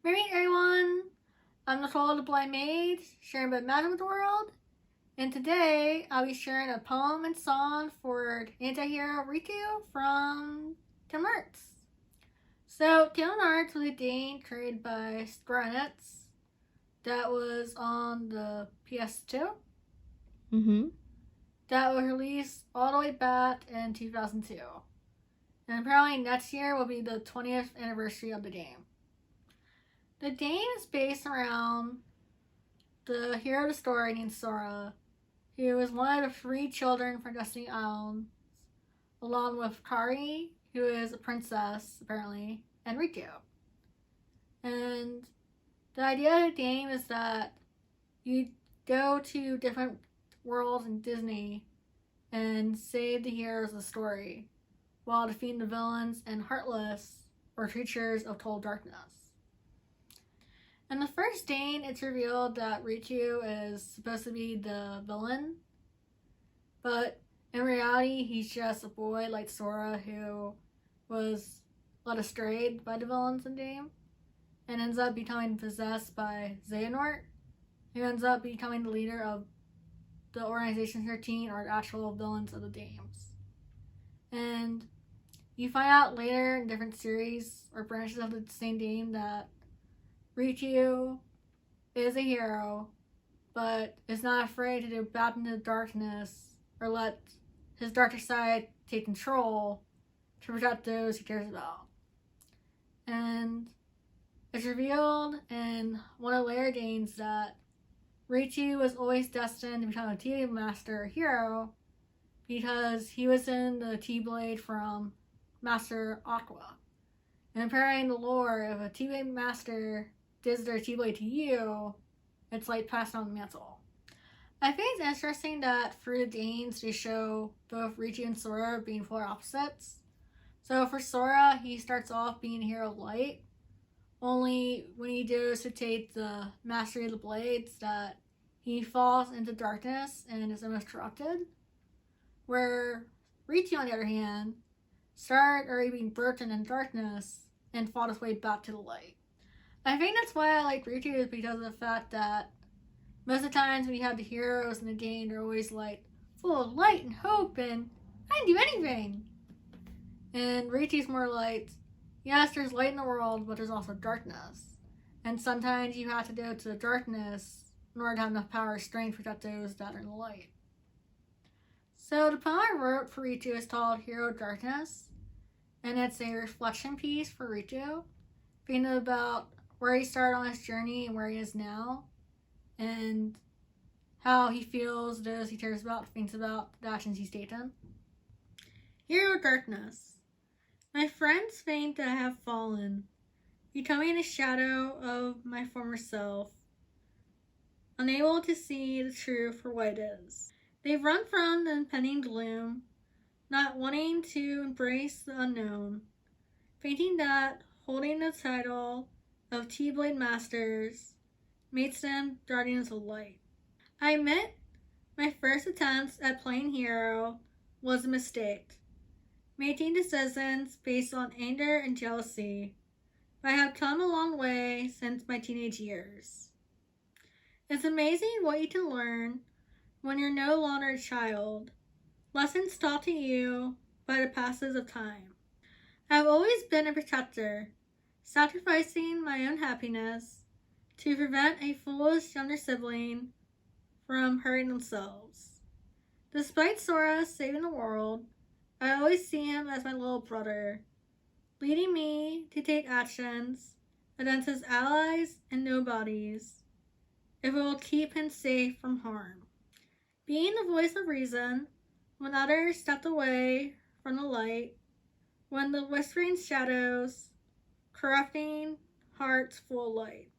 Great everyone! I'm Nicole the Blind Maid, sharing about magic with the world, and today I'll be sharing a poem and song for anti-hero Riku from Kingdom Hearts. So, Kingdom Hearts was a game created by Square Enix that was on the PS2. That was released all the way back in 2002. And apparently next year will be the 20th anniversary of the game. The game is based around the hero of the story named Sora, who is one of the 3 children from Destiny Islands, along with Kari, who is a princess, apparently, and Riku. And the idea of the game is that you go to different worlds in Disney and save the heroes of the story, while defeating the villains and Heartless, or creatures of total darkness. In the first game, it's revealed that Riku is supposed to be the villain, but in reality, he's just a boy like Sora who was led astray by the villains in the game, and ends up becoming possessed by Xehanort, who ends up becoming the leader of the Organization 13, or the actual villains of the games. And you find out later in different series or branches of the same game that Riku is a hero, but is not afraid to do battle into the darkness or let his darker side take control to protect those he cares about. And it's revealed in one of the later games that Riku was always destined to become a T-Blade Master hero because he was in the T-Blade from Master Aqua. And apparently in the lore, if a T-Blade Master gives their T-Blade to you, it's like passing on the mantle. I think it's interesting that through the games they show both Riku and Sora being polar opposites. So for Sora, he starts off being a hero of light, only when he goes to take the mastery of the blades that he falls into darkness and is almost corrupted. Where Riku, on the other hand, started already being broken in darkness and fought his way back to the light. I think that's why I like Riku, is because of the fact that most of the times when you have the heroes in the game, they're always like full of light and hope and I can do anything. And Riku's more like, yes, there's light in the world, but there's also darkness. And sometimes you have to go to the darkness in order to have enough power or strength to protect those that are in the light. So the poem I wrote for Riku is called Hero of Darkness, and it's a reflection piece for Riku, thinking about where he started on his journey and where he is now, and how he feels, those he cares about, thinks about, the actions he's taken. Hero of Darkness. My friends think that I have fallen, becoming a shadow of my former self, unable to see the truth for what it is. They've run from the impending gloom, not wanting to embrace the unknown, thinking that holding the title of T-Blade Masters makes them guardians of light. I admit my first attempts at playing hero was a mistake, making decisions based on anger and jealousy, but I have come a long way since my teenage years. It's amazing what you can learn when you're no longer a child, lessons taught to you by the passage of time. I've always been a protector, sacrificing my own happiness to prevent a foolish younger sibling from hurting themselves. Despite Sora saving the world, I always see him as my little brother, leading me to take actions against his allies and nobodies if it will keep him safe from harm. Being the voice of reason when others stepped away from the light, when the whispering shadows, corrupting hearts full of light.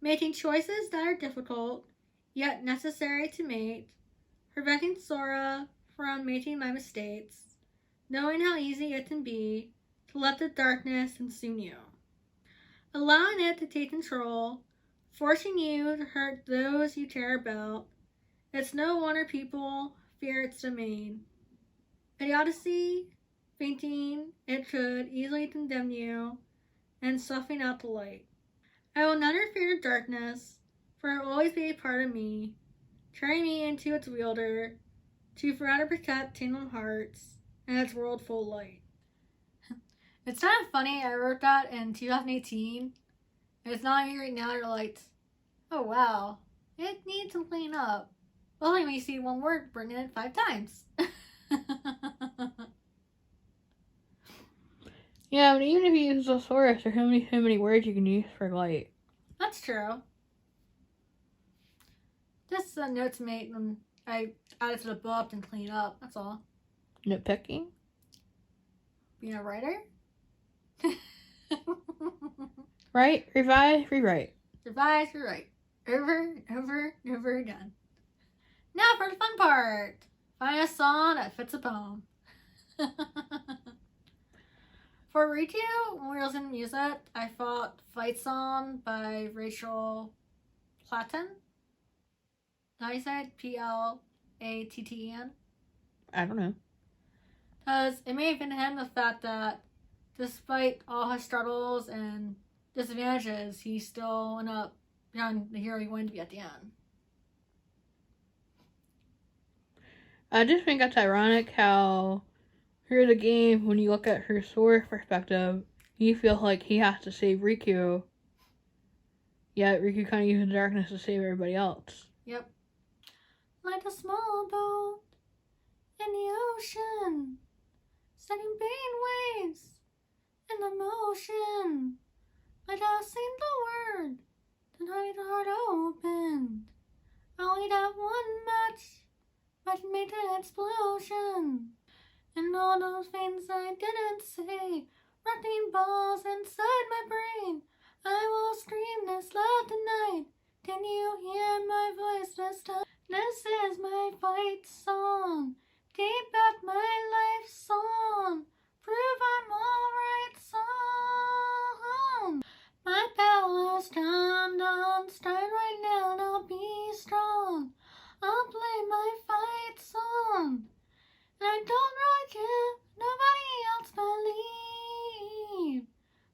Making choices that are difficult, yet necessary to make, preventing Sora from making my mistakes, knowing how easy it can be to let the darkness consume you. Allowing it to take control, forcing you to hurt those you care about. It's no wonder people fear its domain. Idiocy, thinking it could easily condemn you, and snuffing out the light. I will never fear darkness, for it will always be a part of me, carrying me into its wielder, to forever protect Kingdom Hearts and its world full of light. It's kind of funny, I wrote that in 2018, and it's not me right now, you're like, oh wow, it needs to clean up. Well, when you see one word written in it 5 times. Yeah, but even if you use a thesaurus, there's only so many words you can use for light. That's true. Just a note to make when I add it to the book and clean up, that's all. Nitpicking? Being a writer? Write, revise, rewrite. Revise, rewrite. Over and over and over again. Now for the fun part. Find a song that fits a poem. For Riku, when we were listening to music, I thought Fight Song by Rachel Platten. How do you say it? Platten? I don't know. Because it may have been him the fact that despite all his struggles and disadvantages, he still ended up becoming the hero he wanted to be at the end. I just think it's ironic how through the game, when you look at her sword perspective, he feels like he has to save Riku. Yet Riku kind of uses the darkness to save everybody else. Yep. Like a small boat in the ocean, setting big waves in the motion. Like a single word, then hide the heart open. Only that one match, but made an explosion. And all those things I didn't say, rocking balls inside my brain. I will scream this loud tonight. Can you hear my voice this time? This is my fight song, deep at my life song. Prove I'm alright song. My power's turned on, start right now, now be strong. I'll play my fight song. And I don't really care, nobody else believe.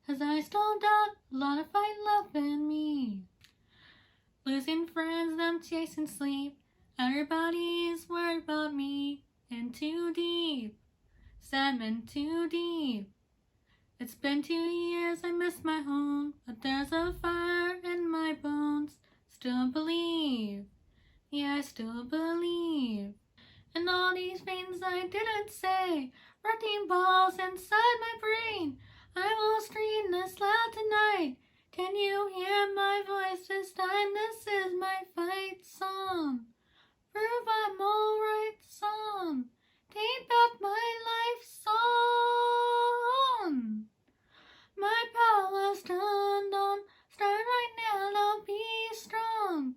'Cause I still got a lot of fight left in me. Losing friends, them chasing sleep. Everybody's worried about me. In too deep, salmon too deep. It's been 2 years, I miss my home. But there's a fire in my bones. Still believe, yeah, I still believe. And all these things I didn't say, wrecking balls inside my brain. I will scream this loud tonight. Can you hear my voice this time? This is my fight song. Prove I'm alright song. Take back my life song. My power's turned on. Start right now, now be strong.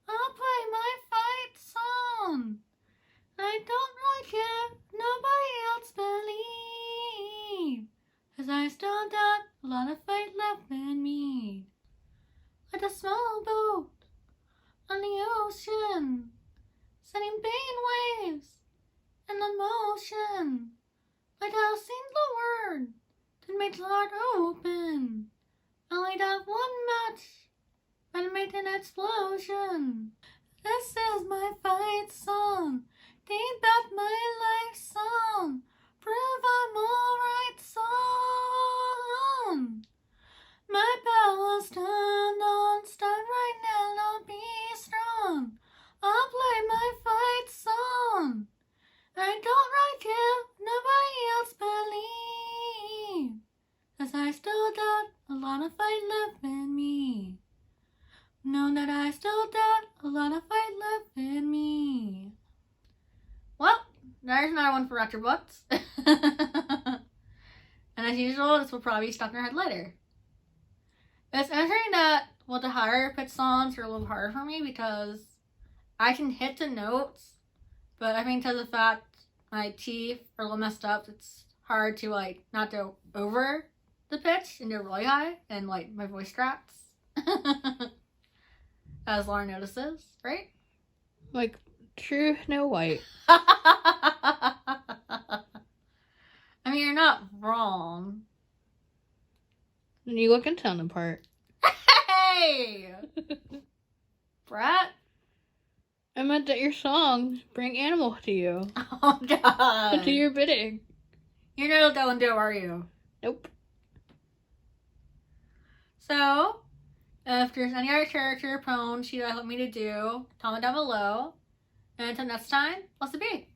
I'll play my fight song. I don't really care, nobody else believe. 'Cause I still got a lot of fight left in me. Like a small boat on the ocean, setting big waves in the motion. Like a single word that made the heart open. Only that one match that made an explosion. This is my fight song. Take back my life song. Prove I'm alright song. My power's turned on. Start right now, now be strong. I'll play my fight song. I don't really care, nobody else believe. 'Cause I still got a lot of fight left in me. Know that I still got a lot of fight left in me. Well, there's another one for retro books. And as usual, this will probably be stuck in our head later. It's interesting that with the higher pitch songs are a little harder for me because I can hit the notes, but I think because of the fact my teeth are a little messed up, it's hard to like not go over the pitch and go really high and like my voice cracks. As Laura notices, right? Like true Snow White. I mean, you're not wrong. And you look and sound the part. Hey! Brat? I meant that your songs bring animals to you. Oh, God. To do your bidding. You're not going to, are you? Nope. So, if there's any other character or poems you'd like me to do, comment down below. And until next time, what's the be?